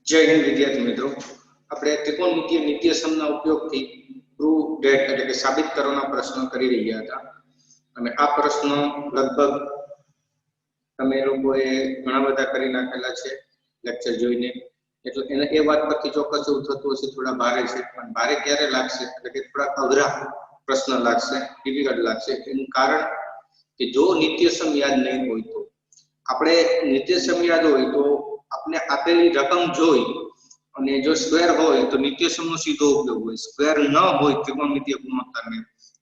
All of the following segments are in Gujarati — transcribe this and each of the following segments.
જય હિન્દ વિદ્યાર્થી મિત્રો, આપણે ત્રિકોણમિતીય નિત્યસમના ઉપયોગથી પ્રૂવ ડેટ એટલે કે સાબિત કરવાના પ્રશ્નો કરી રહ્યા હતા અને આ પ્રશ્નો લગભગ તમે લોકોએ ઘણા બધા કરી નાખેલા છે લેક્ચર જોઈને, એટલે એને એ વાત પરથી ચોક્કસ એવું થતું હશે થોડા ભારે છે, પણ ભારે ક્યારે લાગશે એટલે કે થોડા અઘરા પ્રશ્ન લાગશે, ડિફિકલ્ટ લાગશે. એનું કારણ કે જો નિત્યસમ યાદ નહીં હોય તો આપણે નિત્યસમ યાદ હોય તો આપણે આપેલી રકમ જોઈ અને જો સ્ક્વેર હોય તો નિત્યસમનો સીધો ઉપયોગ હોય, સ્ક્વેર ન હોય ત્રિકોણમિતીય ગુણોત્તરને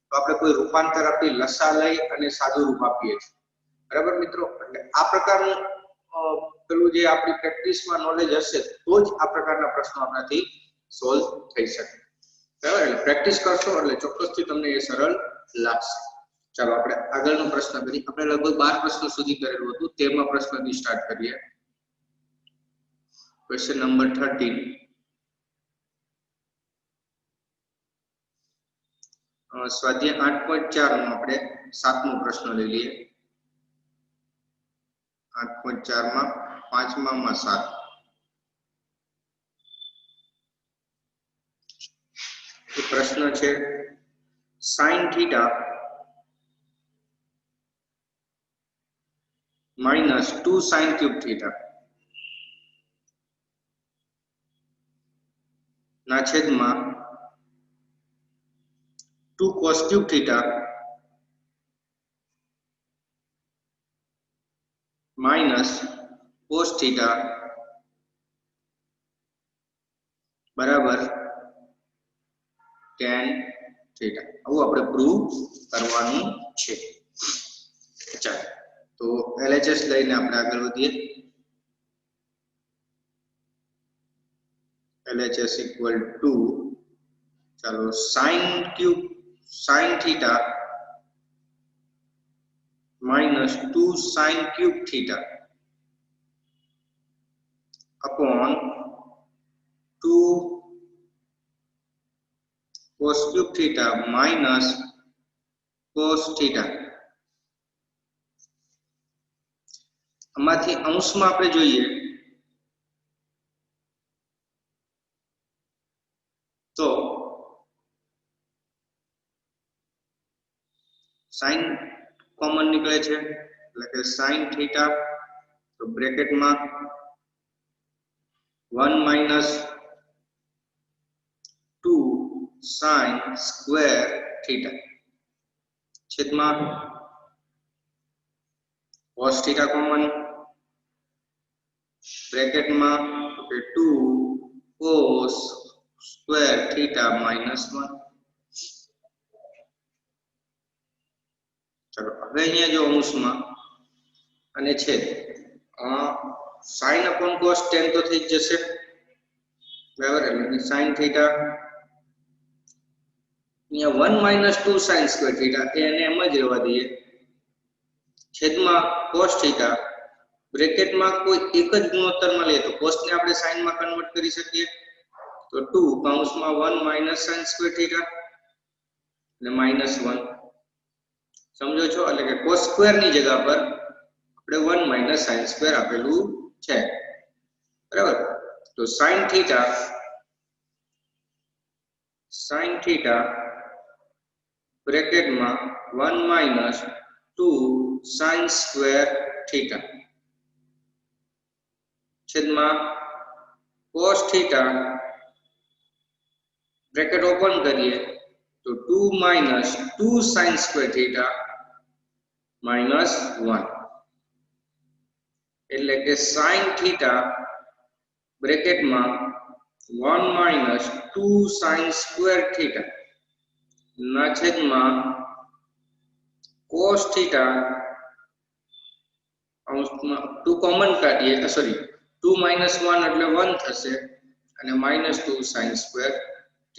તો આપણે કોઈ રૂપાંતર આપી લસા લઈ અને સાદું રૂપ આપીએ છીએ. બરાબર મિત્રો, એટલે આ પ્રકારનું પેલું જે આપણી પ્રેક્ટિસમાં નોલેજ હશે તો જ આ પ્રકારના પ્રશ્નો આપણાથી સોલ્વ થઈ શકે. બરાબર, એટલે પ્રેક્ટિસ કરશો એટલે ચોક્કસથી તમને એ સરળ લાગશે. ચાલો આપણે આગળનો પ્રશ્ન કરીએ. આપણે લગભગ 12 પ્રશ્નો સુધી કરેલું હતું, 13મા પ્રશ્નથી સ્ટાર્ટ કરીએ. Question number 13. સ્વાધ્યાય 8.4 નો આપણે 7મો પ્રશ્ન લઈ લઈએ. 8.4 માં 5માં 7. એ પ્રશ્ન છે sin θ minus 2 sin cube θ ના છેદમાં 2 cos cube θ minus cos θ બરાબર tan θ. આવું આપણે પ્રૂવ કરવાનું છે. ચાલો તો LHS લઈને આપણે આગળ વધીએ. LHS equal to ચાલો sin θ minus 2 sin cube θ upon 2 cos cube θ minus cos θ. આમાંથી અંશમાં આપણે જોઈએ તો sin કોમન નીકળે છે એટલે કે sin θ, તો બ્રેકેટમાં 1 minus 2 sin square θ છેદમાં cos θ common, બ્રેકેટમાં 2 cos square θ minus 1. ચલો હવે અહીંયા જો અંશમાં અને છેદ, sin upon cos tan તો થઈ જ જશે. બરાબર, એટલે sin θ અહીંયા 1 minus 2 sin square θ એને એમ જ રહેવા દઈએ, છેદમાં cos θ, બ્રેકેટમાં કોઈ એક જ ગુણોત્તરમાં લઈએ તો cos ને આપણે sin માં કન્વર્ટ કરી શકીએ, તો 2 કૌંસમાં 1 minus sin square θ એટલે -1. સમજો છો, એટલે કે cos સ્ક્વેર ની જગ્યા પર આપણે 1 minus sin square આપેલું છે. બરાબર, તો sin θ બ્રેકેટમાં 1 minus 2 sin square θ છેદમાં cos θ, બ્રેકેટ ઓપન કરીએ તો 2 minus 2 sin square θ minus 1 એટલે કે sin θ બ્રેકેટમાં 1 minus 2 sin square θ ના છેદમાં cos θ, અંશમાં 2 કોમન કાઢીએ, સોરી 2 minus 1 એટલે 1 થશે અને -2 sin square θ.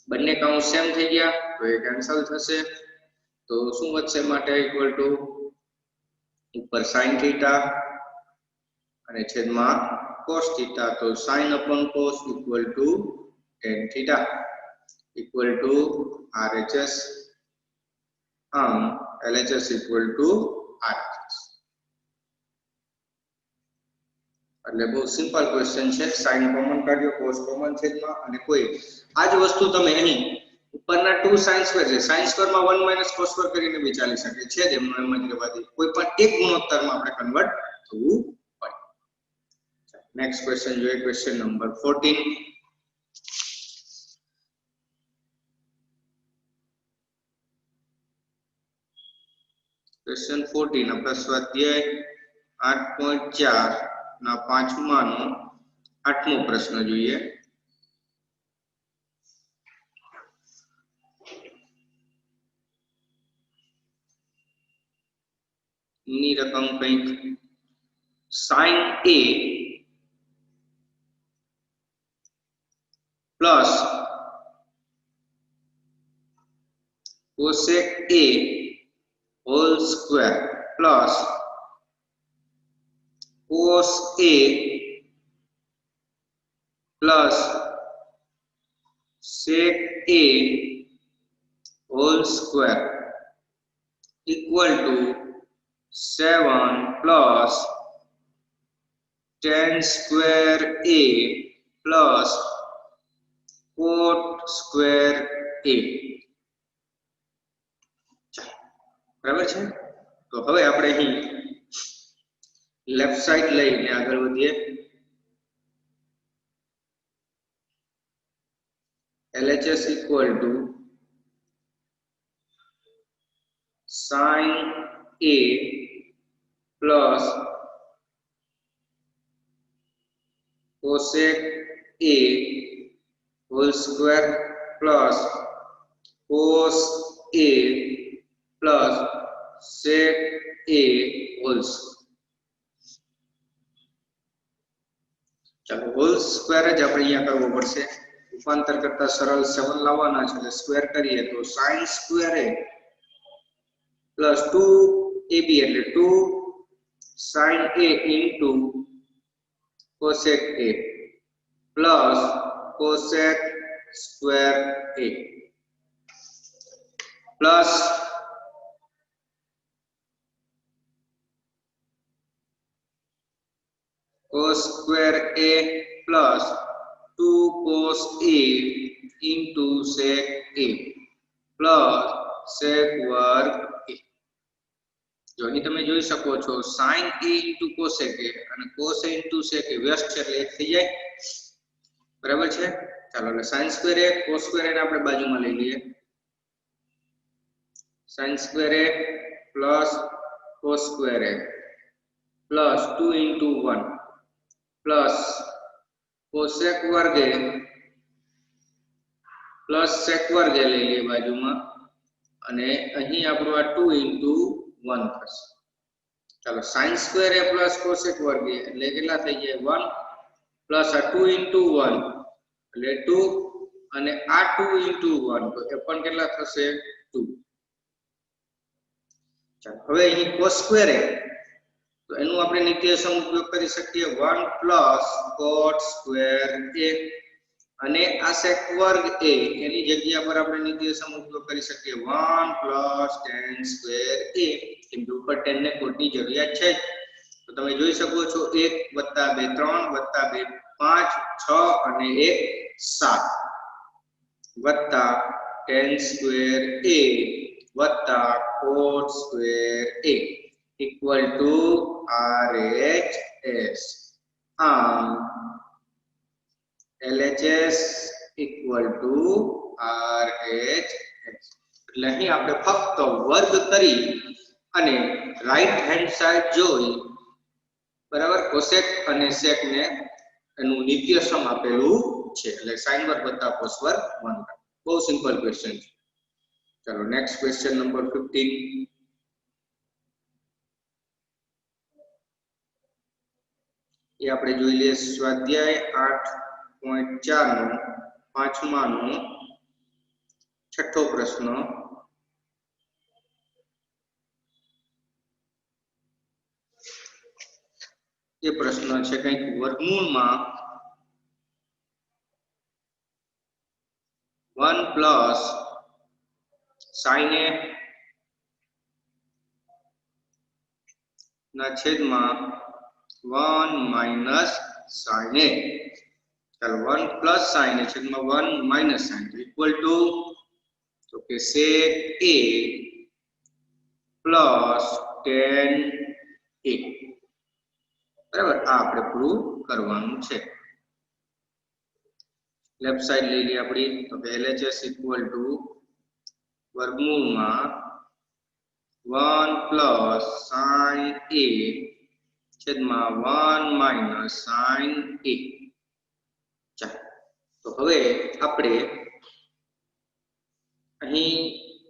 બંને કૌંસ સેમ થઈ ગયા તો એ કેન્સલ થશે, તો શું વધશે માટે ઇક્વલ ટુ ઉપર sin θ અને છેદમાં cos θ, તો sin upon cos equal to tan θ equal to RHS, LHS equal to RHS. એટલે બહુ સિમ્પલ ક્વેશ્ચન છે. સાઇન કોમન કાઢ્યો, કોસ કોમન છેદમાં અને કોઈ આ જ વસ્તુ તમે અહીં ઉપરના 2 સાઇન સ્ક્વેર છે, સાઇન સ્ક્વેરમાં 1 માઈનસ કોસ સ્ક્વેર કરીને બી ચાલી શકે છે, જેમનો એમ જ રહેવા દે. કોઈ પણ એક ગુણોત્તરમાં આપણે કન્વર્ટ થવું પડે. નેક્સ્ટ ક્વેશ્ચન જોઈએ, ક્વેશ્ચન નંબર 14. ક્વેશ્ચન 14 આપણા સ્વાધ્યાય 8.4 ના પાંચમાનો 8મો પ્રશ્ન જોઈએ. ની રકમ કંઈક sin a plus cosec a whole square plus cos a plus sec a whole square equal to 7 plus tan square a plus cot square a. બરાબર છે. તો હવે આપણે અહીં લેફ્ટ સાઈડ લઈને આગળ વધીએ. LHS equal to sin a plus cosec a whole square plus cos a plus sec a whole square. ચાલો હોલ સ્ક્વેર જ આપણે અહીંયા કરવો પડશે. રૂપાંતર કરતા સરળ 7 લાવવાના છે એટલે સ્ક્વેર કરીએ તો sin square a plus 2ab એટલે 2 sin a into cosec a plus cosec square a plus cos square a plus 2 cos a into sec a plus sec વર્ગ a. જો અહીં તમે જોઈ શકો છો sin a into cosec a અને cos a into sec a વ્યસ્ત છે એટલે એક થઈ જાય. બરાબર છે. ચાલો એટલે sin square a cos square a ને આપણે બાજુમાં લઈ લઈએ. sin square a plus cos square a plus 2 into 1 plus cosec વર્ગ a plus sec વર્ગ a લઈ લઈએ બાજુમાં અને અહીં આપણું આ 2 into 1 થશે. ચાલો sin square a plus cosec વર્ગ a એટલે કેટલા થઈ જાય 1 plus આ 2 into 1 એટલે 2 અને આ 2 into 1 તો એ પણ કેટલા થશે 2. ચાલો હવે અહીં cos square a તો એનું આપણે નિત્યસમ ઉપયોગ કરી શકીએ 1 plus cot square a અને આ sec વર્ગ a એની જગ્યા પર આપણે નિત્યસમ ઉપયોગ કરી શકીએ 1 plus tan square a. કેમ કે ઉપર tan ને કોટની જરૂરિયાત છે તો તમે જોઈ શકો છો 1 + 2 3 + 2 5 6 અને 1 7 વત્તા tan square a વત્તા cot square a equal to RHS. LHS equal to RHS. એટલે અહીં આપણે ફક્ત વર્ગ કરી અને રાઈટ હેન્ડ સાઈડ જોઈ બરાબર cosec અને sec ને એનું નિત્યસમ આપેલું છે એટલે sin વર્ગ વત્તા cos વર્ગ 1. બહુ સિમ્પલ ક્વેશ્ચન છે. ચાલો નેક્સ્ટ ક્વેશ્ચન નંબર 15. એ આપણે જોઈ લઈએ સ્વાધ્યાય 8.4 નો પાંચમાનો છઠ્ઠો પ્રશ્ન. એ પ્રશ્ન છે કંઈક વર્ગમૂળમાં 1 plus sin a ના છેદમાં 1 minus sin a. चलो 1 plus sin a छेद में 1 minus sin a equal to तो के sec a plus tan a बराबर आ આપણે પ્રૂવ કરવાનું છે લેફ્ટ સાઈડ લઈ લઈએ આપણી તો કે LHS equal to વર્ગમૂળમાં 1 plus sin a છેદમાં 1 minus sin a ચાલો તો હવે આપણે અહીં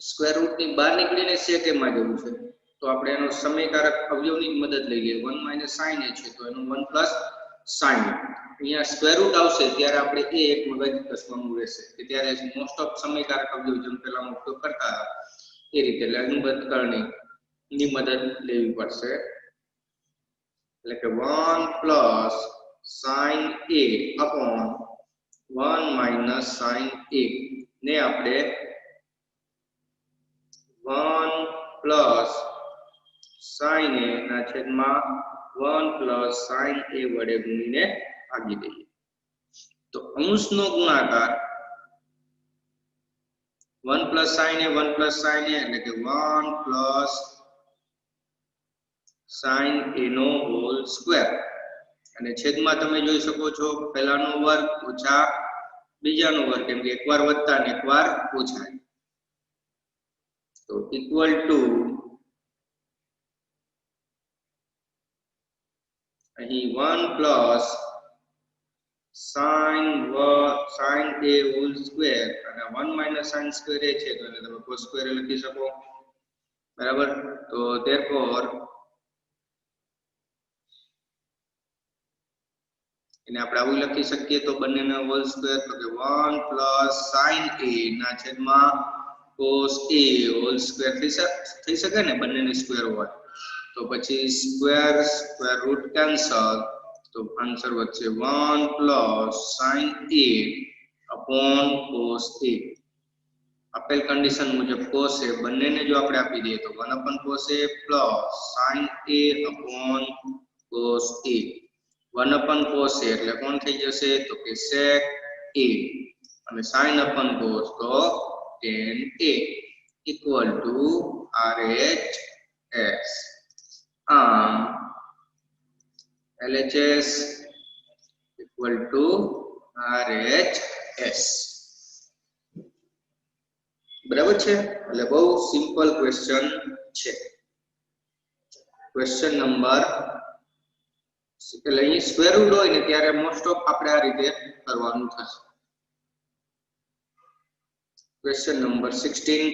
સ્ક્વેર રૂટ ની બહાર નીકળીને sec a માં જવું છે તો આપણે એનો સમયકારક અવયવની મદદ લઈ લઈએ 1 minus sin a છે તો એનું 1 plus sin a અહીંયા સ્ક્વેર રૂટ આવશે ત્યારે આપણે એ એક મગજ કસવાનું રહેશે કે ત્યારે મોસ્ટ ઓફ સમયકારક અવયવ જેમ પહેલા ઉપયોગ કરતા હતા એ રીતે એટલે અનુબંધકરણની મદદ લેવી પડશે એટલે કે 1 plus sin a upon 1 minus sin a ને આપણે 1 plus sin a ના છેદમાં 1 plus sin a વડે ગુણીને ભાગી દઈએ તો અંશનો ગુણાકાર 1 plus sin a 1 plus sin a એટલે કે 1 plus sin a નો હોલ સ્ક્વેર અને છેદમાં તમે જોઈ શકો છો પહેલાનો વર્ગ ઓછા બીજાનો વર્ગ કેમ કે એકવાર વધતા ને એકવાર ઓછા તો ઇક્વલ ટુ અહીં 1 plus sin a hall square અને 1 minus sin સ્ક્વેર એ છે તો એને તમે cos સ્ક્વેર લખી શકો બરાબર તો therefore એને આપણે આવું લખી શકીએ તો બંનેનો હોલ સ્ક્વેર તો કે 1 plus sin a ના છેદમાં cos a હોલ સ્ક્વેર થઈ શકે ને બંનેની સ્ક્વેર હોય તો પછી સ્ક્વેર રૂટ કેન્સલ તો આન્સર વધશે 1 plus sin a upon cos a આપેલ કન્ડિશન મુજબ cos a બંનેને જો આપણે આપી દઈએ તો 1 upon cos a plus sin a upon cos a 1 upon cos a એટલે કોણ થઈ જશે તો કે sec a અને sin upon cos તો tan a equal to RHS LHS equal to RHS બરાબર છે એટલે બહુ સિમ્પલ ક્વેશ્ચન છે ક્વેશ્ચન નંબર એટલે અહીં સ્ક્વેર રૂટ હોય ને ત્યારે મોસ્ટ ઓફ આપણે આ રીતે કરવાનું થશે ક્વેશ્ચન નંબર 16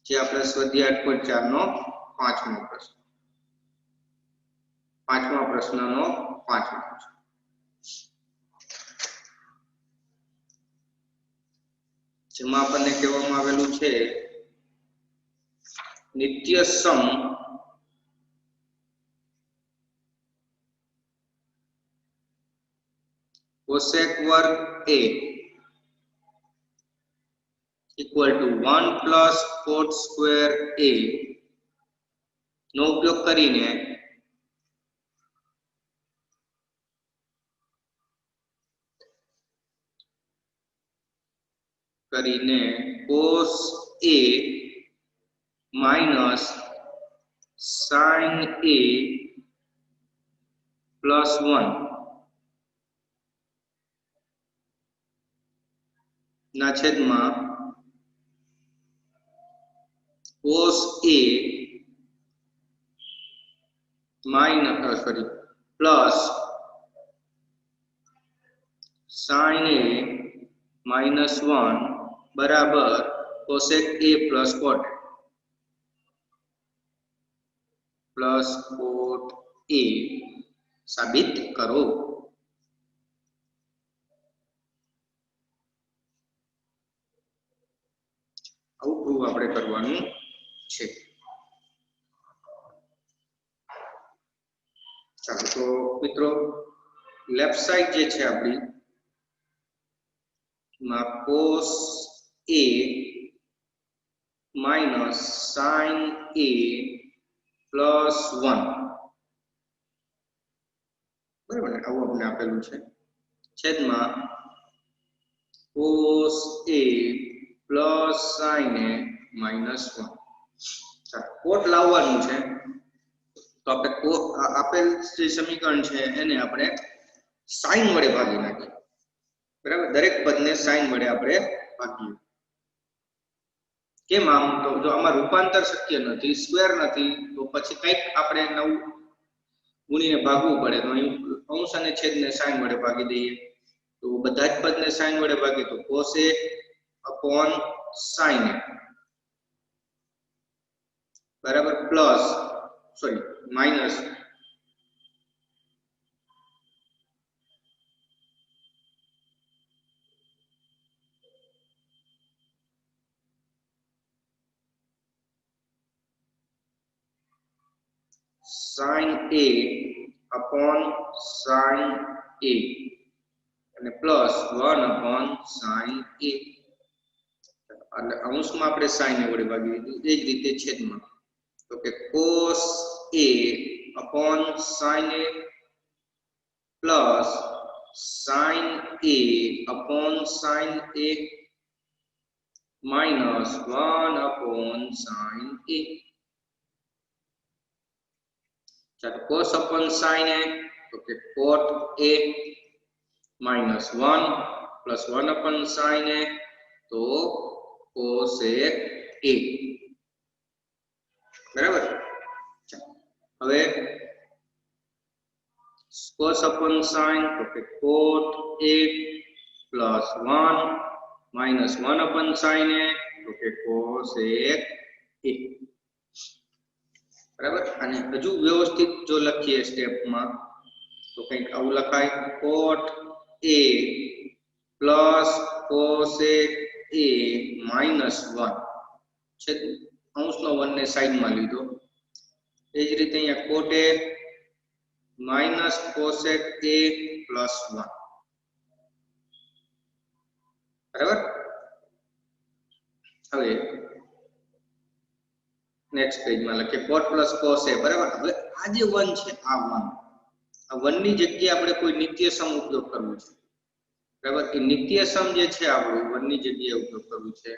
જે આપણે સ્વાધ્યાય 8.4 નો પાંચમા પ્રશ્નનો પાંચમો જેમાં આપણને કહેવામાં આવેલું છે નિત્ય સમ cosec વર્ગ a equal to 1 plus cot square a નો ઉપયોગ કરીને cos a minus sin a plus 1 ના છેદમાં cos a plus sin a minus 1 बराबर cosec a plus cot a साबित करो આવું પ્રૂવ આપણે કરવાનું છે ચાલો તો મિત્રો લેફ્ટ સાઈડ જે છે આપણી માં cos a minus sin a plus 1 બરાબર ને, આવું આપણે આપેલું છે છેદમાં cos a plus sin a minus 1. કોટ લાવવાનું છે તો આપણે આપેલ જે સમીકરણ છે એને આપણે sin વડે ભાગી નાખીએ. બરાબર, દરેક પદને sin વડે આપણે ભાગીએ. કેમ આમ? તો જો આમાં રૂપાંતર શક્ય નથી, સ્ક્વેર નથી, તો પછી કંઈક આપણે નવું ગુણીને ભાગવું પડે. તો અહીં અંશ અને છેદને sin વડે ભાગી દઈએ. તો બધા જ પદને sin વડે ભાગીએ તો cos a upon sin a બરાબર plus minus sin a upon sin a અને પ્લસ 1 upon sin a. એટલે અંશમાં આપણે sin a વડે ભાગી દીધું. એ જ રીતે છેદમાં તો કે cos a upon sin a plus sin a upon sin a minus 1 upon sin a. ચાલો cos upon sin a તો કે cot a minus 1 plus 1 upon sin a તો cos a. બરાબર. હવે cos upon sin તો કે cot a plus 1 minus 1 upon sin a તો કે cos a. બરાબર. અને હજુ વ્યવસ્થિત જો લખીએ સ્ટેપમાં તો કંઈક આવું લખાય cot a plus cos a minus 1 છે, અંશનો 1 ને સાઈડમાં લીધો. એ જ રીતે અહીંયા cot a minus cosec a plus 1. બરાબર. હવે નેક્સ્ટ પેજમાં લખીએ cot plus cos a. બરાબર. હવે આ જે 1 છે આ 1 ની જગ્યાએ આપણે કોઈ નિત્ય સમ ઉપયોગ કરવો છે. બરાબર. એ નિત્ય સમ જે છે આપણું 1 ની જગ્યાએ ઉપયોગ કરવું છે.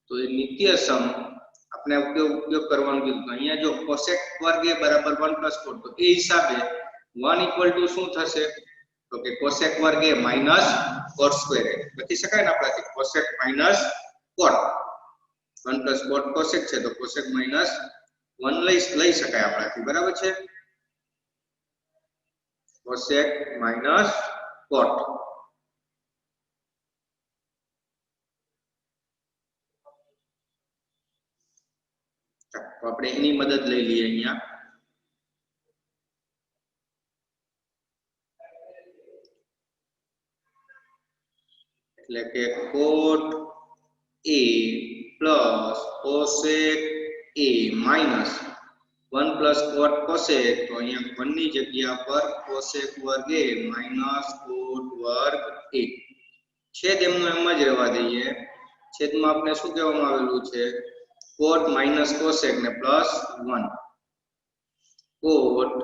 તો એ નિત્ય સમ આપણે ઉપયોગ કરવાનું કીધું. અહીંયા જો cosec વર્ગ a બરાબર 1 plus cot, તો એ હિસાબે 1 ઇક્વલ ટુ શું થશે? તો કે cosec વર્ગ a minus cot square a લખી શકાય ને આપણાથી. cosec minus cot 1 plus cot cosec છે તો cosec માઈનસ 1 લઈ શકાય આપણાથી. બરાબર છે. cosec minus cot. તો આપણે એની મદદ લઈ લઈએ અહીંયા. એટલે કે cot a plus cosec a minus 1 plus cot cosec. તો અહીંયા 1 ની જગ્યા પર cosec વર્ગ a minus cot વર્ગ a. છેદ એમનો એમ જ રહેવા દઈએ. છેદમાં આપણે શું કહેવામાં આવેલું છે? cot minus cosec ને plus 1. cot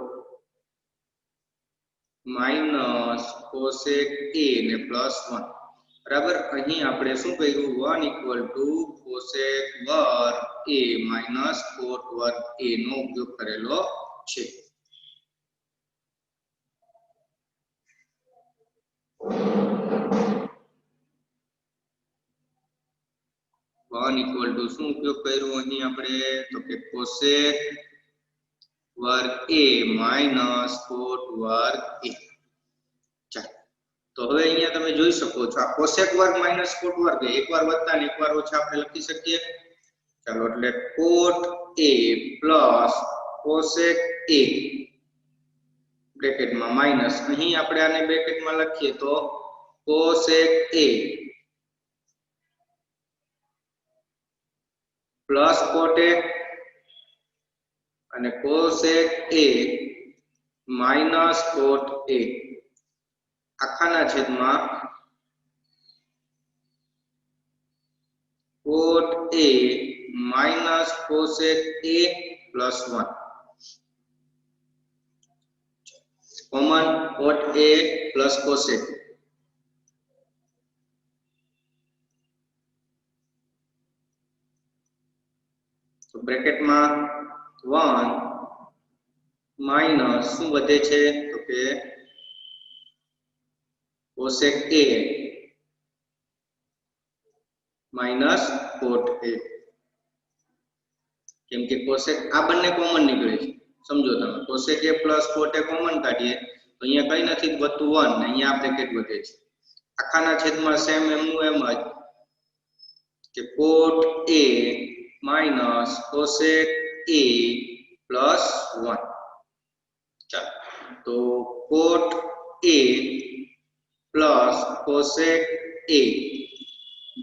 minus cosec a ને plus 1. બરાબર. અહીં આપણે શું કર્યું? 1 ઇક્વલ ટુ cosec વર્ગ a માઈનસ cot વર્ગ a નો ઉપયોગ કરેલો છે. ઇક્વલ ટુ શું ઉપયોગ કર્યો અહીં આપણે? તો કે cosec વર્ગ a માઈનસ cot વર્ગ a. ચાલો તો હવે અહીંયા તમે જોઈ શકો છો આ cosec વર્ગ માઈનસ cot વર્ગ એકવાર વધતા ને એકવાર ઓછા આપણે લખી શકીએ. ચાલો એટલે cot a plus cosec a બ્રેકેટમાં માઈનસ, અહીં આપણે આને બ્રેકેટમાં લખીએ તો cosec a plus cot a અને cosec a minus cot a આખાના છેદમાં cot a minus cosec a plus 1. Common cot A plus cosec તો બ્રેકેટમાં 1 માઈનસ શું વધે છે તો કે cosec A minus cot A કેમ કે cosec આ બંને કોમન નીકળે છે સમજો તમે cosec A plus cot A common કાઢીએ તો અહીંયા કઈ નથી વધતું 1 ને અહીંયા બ્રેકેટ વધે છે આખાના છેદમાં સેમ એમનું એમ જ કે cot A minus cosec A plus 1 ચાલો તો cot A plus cosec A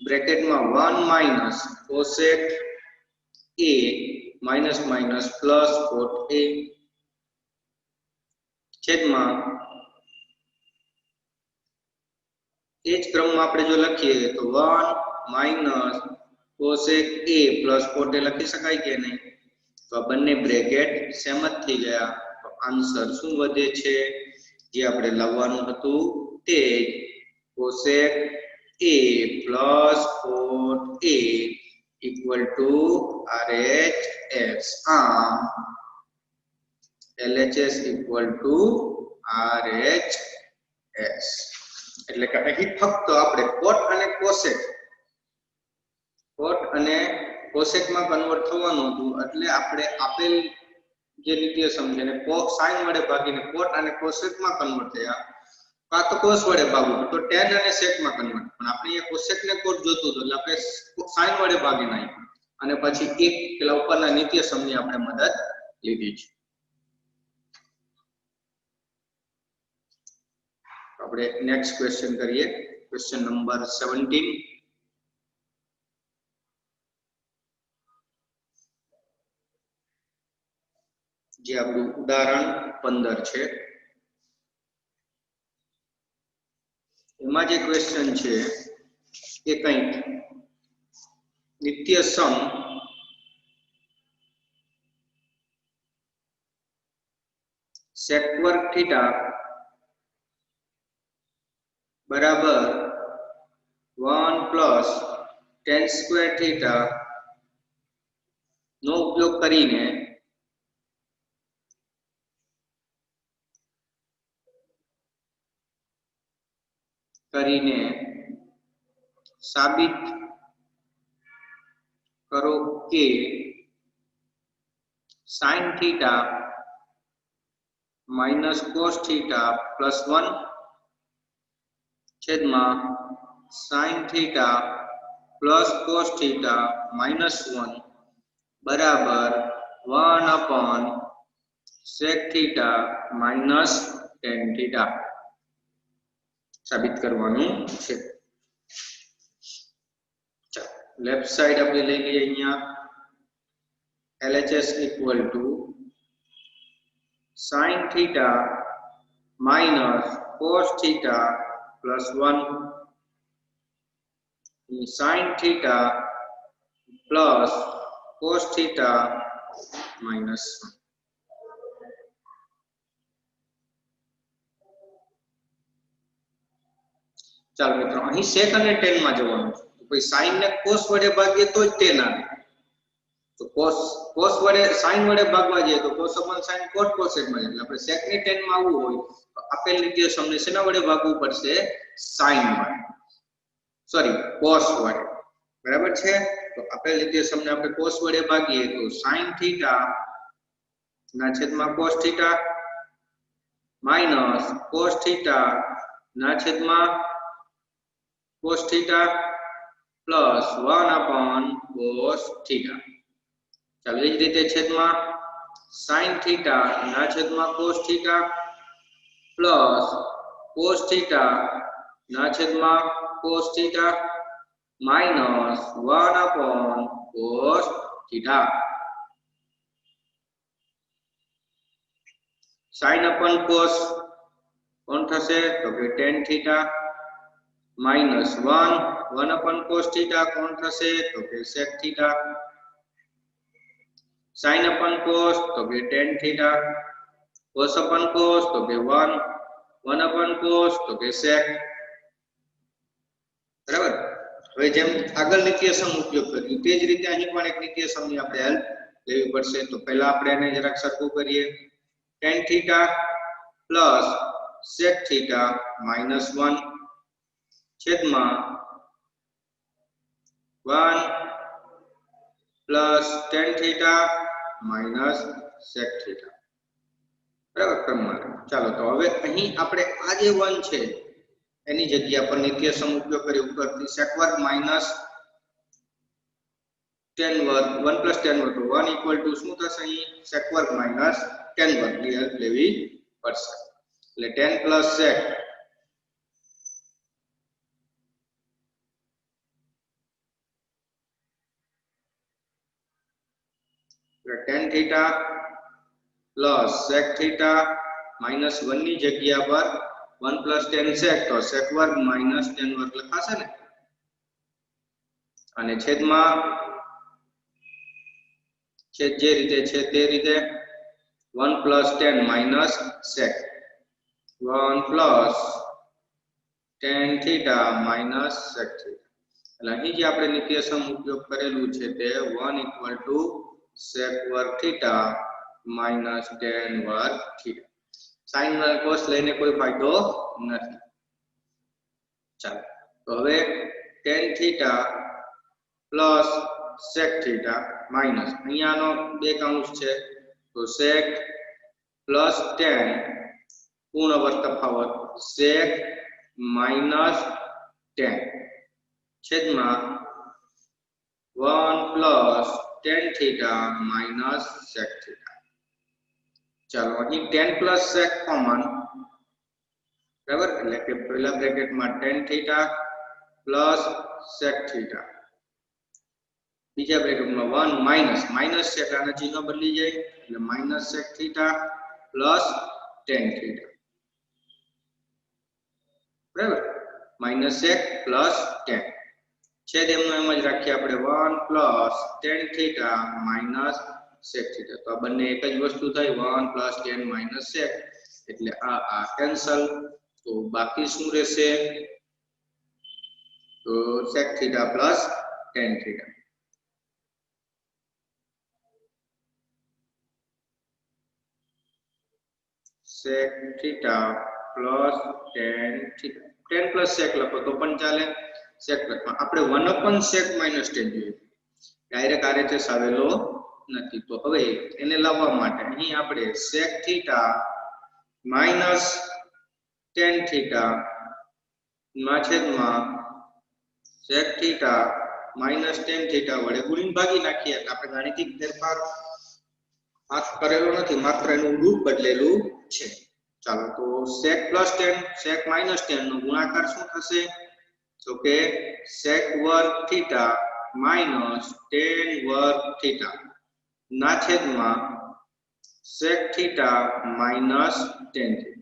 બ્રેકેટમાં 1 minus cosec A minus minus plus cot A છેદમાં એ જ ક્રમમાં આપણે જો લખીએ તો 1 minus cosec A plus cot A લખી શકાય કે નહીં તો આ બંને બ્રેકેટ સેમ જ થઈ ગયા તો આન્સર શું વધે છે જે આપણે લાવવાનું હતું તે cosec A plus cot A equal to RHS LHS equal to RHS એટલે કે અહીં ફક્ત આપણે cot અને cosec માં કન્વર્ટ થવાનું હતું એટલે આપણે આપેલ જે નીતિય સમજને sin વડે ભાગીને cot અને cosec માં કન્વર્ટ થયા કા તો cos વડે ભાગવું તો tan અને sec માં કન્વર્ટ પણ આપણે અહીંયા cosec ને cot જોતું હતું એટલે આપણે sin વડે ભાગી નાખ્યું અને પછી એક પેલા ઉપરના નીતિય સમની આપણે મદદ લીધી છે આપણે નેક્સ્ટ ક્વેશ્ચન કરીએ ક્વેશ્ચન નંબર 17 જે આપણું ઉદાહરણ 15 છે એમાં જે ક્વેશ્ચન છે એ કંઈક નિત્ય સમ sec વર્ગ થીટા બરાબર 1 પ્લસ tan સ્ક્વેર થીટા નો ઉપયોગ કરીને સાબિત કરો કે sin theta minus cos theta plus 1 છેદમાં sin theta plus cos theta minus 1 બરાબર 1 upon sec theta minus tan theta સાબિત કરવાનું છે લેફ્ટ સાઈડ આપણે લઈ લઈએ અહીંયા LHS equal to sin theta minus cos theta plus 1 sin theta plus cos theta minus 1 ચાલો મિત્રો અહીં sec અને tan માં જવાનું છે તો પછી sin ને cos વડે ભાગીએ તો જ tan આવે તો cos વડે sin વડે ભાગવા જઈએ તો cos upon sin cot cosec માં એટલે આપણે sec ને tan માં આવવું હોય તો આપેલ નીતિય સમને શેના વડે ભાગવું પડશે sin વડે સોરી cos વડે બરાબર છે તો આપેલ નીતિય સમને આપણે cos વડે ભાગીએ તો sin theta ના છેદમાં cos theta minus cos theta ના છેદમાં cos theta plus 1 upon cos theta ચાલો એ જ રીતે છેદમાં sin theta ના છેદમાં cos theta plus cos theta ના છેદમાં cos theta minus 1 upon cos theta sin upon cos કોણ થશે તો કે tan theta minus 1 upon cos theta કોણ થશે તો કે sec theta sin upon cos તો કે tan theta cos upon cos તો કે 1 upon cos તો કે sec, બરાબર. હવે જેમ આગળ નિત્યસમ ઉપયોગ કર્યો તે જ રીતે અહીં પણ એક નિત્યસમની આપણે હેલ્પ લેવી પડશે. તો પહેલા આપણે એને જરાક સરખું કરીએ. tan theta plus sec theta minus 1 છેદમાં 1 plus tan theta minus sec theta, બરાબર ક્રમમાં. ચાલો તો હવે અહીં આપણે આ જે 1 છે એની જગ્યા પર નિત્યસમ ઉપયોગ કરી ઉપરથી sec વર્ગ minus tan વર્ગ 1 plus tan વર્ગ 1 equal to શું થશે? અહીં sec વર્ગ minus tan વર્ગ ની હેલ્પ લેવી પડશે. એટલે tan plus sec tan theta plus sec theta minus 1 ની જગ્યા પર 1 plus tan sec તો sec વર્ગ minus tan વર્ગ લખાશે ને, અને છેદમાં છેદ જે રીતે છે તે રીતે 1 plus tan minus sec 1 plus tan theta minus sec theta. એટલે અહીં જે આપણે નિત્યસમ ઉપયોગ કરેલું છે તે 1 equal to sec વર્ગ theta minus tan વર્ગ theta. sin અને cos લઈને કોઈ ફાયદો નથી. ચાલો તો હવે tan theta plus sec theta minus અહીંયાનો બે કૌંસ છે તો sec plus tan પૂર્ણ વર્ગ તફાવત sec minus tan છેદમાં 1 plus tan theta minus sec theta. ચાલો અહીં tan plus sec કોમન, બરાબર. એટલે કે પહેલા બ્રેકેટમાં tan theta plus sec theta, બીજા બ્રેકેટમાં 1 minus minus છે એટલે આના ચિહ્ન બદલી જાય એટલે minus sec theta plus tan theta, બરાબર. minus sec plus tan છેદ એમનો એમ જ રાખીએ આપણે 1 plus tan theta minus sec theta. તો આ બંને એક જ વસ્તુ થઈ 1 plus tan minus sec એટલે આ કેન્સલ. તો બાકી શું રહેશે? તો sec theta plus tan theta. sec theta plus tan theta. tan plus sec લખો તો પણ ચાલે, sec લખો આપણે 1 upon sec minus tan જોઈએ, ડાયરેક્ટ આ રીતે આવેલો નથી. તો હવે એને લાવવા માટે અહીં આપણે sec theta minus tan theta ના છેદમાં sec theta minus tan theta વડે ગુણીને ભાગી નાખીએ એટલે આપણે ગાણિતિક ફેરફાર માફ કરેલો નથી, માત્ર એનું રૂપ બદલેલું છે. ચાલો તો sec plus tan sec minus tan નો ગુણાકાર શું થશે? તો કે sec વર્ગ theta minus tan વર્ગ theta ના છેદમાં sec theta minus tan theta.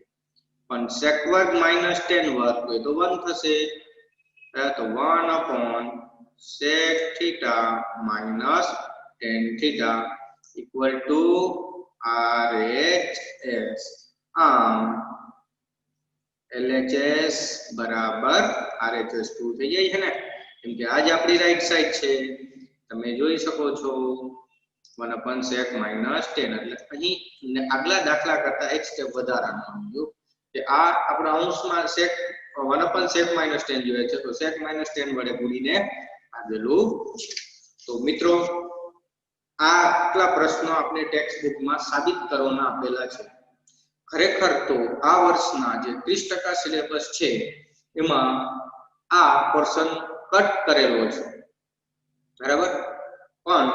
પણ sec વર્ગ minus tan વર્ગ હોય તો 1 થશે, તો 1 upon sec theta minus tan theta equal to RHS. આમ LHS બરાબર RHS 2 થઈ જાય છે ને, કેમ કે આ જ આપણી રાઈટ સાઈડ છે. તમે જોઈ શકો છો 1 upon sec minus tan. એટલે અહીં આગલા દાખલા કરતા એક સ્ટેપ વધારાનું આવ્યું કે આ આપણા અંશમાં sec 1 upon sec minus tan જોઈએ છે તો sec minus tan વડે ગુણીને આવેલું છે. તો મિત્રો આટલા પ્રશ્નો આપણે ટેક્સ્ટ બુકમાં સાબિત કરવાના આપેલા છે. ખરેખર તો આ વર્ષના જે 30% સિલેબસ છે એમાં આ પોર્શન કટ કરેલો છે, બરાબર. પણ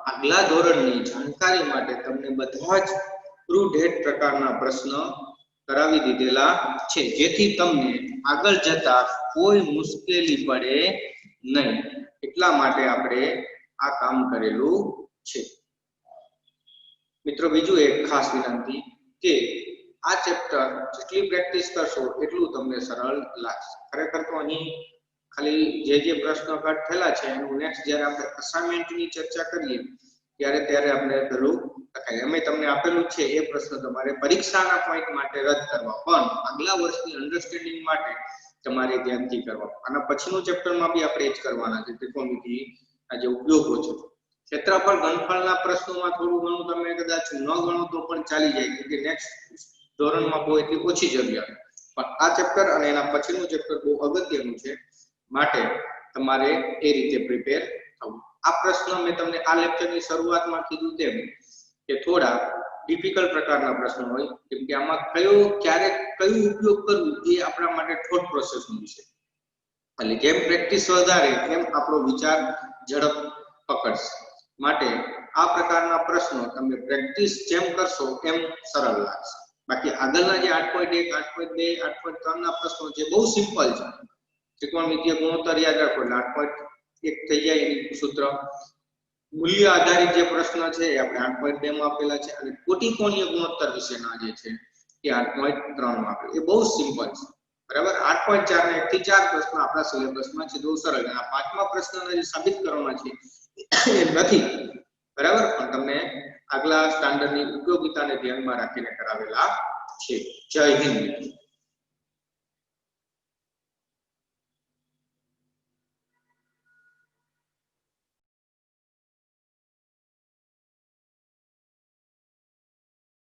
આગલા ધોરણની જાણકારી માટે તમને બધા જ ટ્રુ ડેટ પ્રકારના પ્રશ્ન કરાવી દીધેલા છે, જેથી તમને આગળ જતા કોઈ મુશ્કેલી પડે નહીં. એટલા માટે આપણે આ કામ કરેલું છે. મિત્રો બીજું એક ખાસ વિનંતી કે આ ચેપ્ટર જેટલી પ્રેક્ટિસ કરશો એટલું તમને સરળ લાગશે. ખરેખર તો અહીં ખાલી જે પ્રશ્નો કટ થયેલા છે એનું નેક્સ્ટ જ્યારે આપણે અસાઇનમેન્ટની ચર્ચા કરીએ ત્યારે આપણે પેલું લખાય. અમે તમને આપેલું છે એ પ્રશ્ન તમારે પરીક્ષાના પોઈન્ટ માટે રદ કરવા, પણ આગલા વર્ષની અન્ડરસ્ટેન્ડિંગ માટે તમારે ધ્યાનથી કરવા. આના પછીનું ચેપ્ટરમાં બી આપણે એ જ કરવાના છે, ત્રિકોણમિતિ આ જે ઉપયોગો છે. ક્ષેત્રફળ ઘનફળના પ્રશ્નોમાં થોડું ઘણું તમે કદાચ ન ગણો તો પણ ચાલી જાય, કે નેક્સ્ટ ધોરણમાં બહુ એટલી ઓછી જગ્યા, પણ આ ચેપ્ટર અને એના પછીનું ચેપ્ટર બહુ અગત્યનું છે, માટે તમારે એ રીતે પ્રિપેર થવું. આ પ્રશ્ન મેં તમને આ લેક્ચરની શરૂઆતમાં કીધું તેમ કે થોડા ડિફિકલ્ટ પ્રકારના પ્રશ્નો હોય, કેમ કે આમાં ક્યારે કયું ઉપયોગ કરવું એ આપણા માટે થોટ પ્રોસેસનો વિષય. એટલે જેમ પ્રેક્ટિસ વધારે એમ આપણો વિચાર ઝડપ પકડશે. માટે આ પ્રકારના પ્રશ્નો તમે પ્રેક્ટિસ જેમ કરશો એમ સરળ લાગશે. બાકી આગળના જે 8.1, 8.2, 8.3 ના પ્રશ્નો છે બહુ સિમ્પલ છે. ત્રિકોણમિતિય ગુણોત્તર યાદ રાખો એટલે 8.1 થઈ જાય એનું સૂત્ર. મૂલ્ય આધારિત જે પ્રશ્ન છે એ આપણે 8.2 માં આપેલા છે, અને કોટિકોણીય ગુણોત્તર વિશેના જે છે એ 8.3 માં આપેલા. એ બહુ સિમ્પલ છે, બરાબર. 8.4 ના 1 થી 4 પ્રશ્નો આપણા સિલેબસમાં છે, બહુ સરળ. અને આ પાંચમા પ્રશ્નના જે સાબિત કરવાના છે એ નથી, બરાબર, પણ તમને આગલા સ્ટાન્ડર્ડની ઉપયોગિતાને ધ્યાનમાં રાખીને કરાવેલા છે. જય હિન્દ.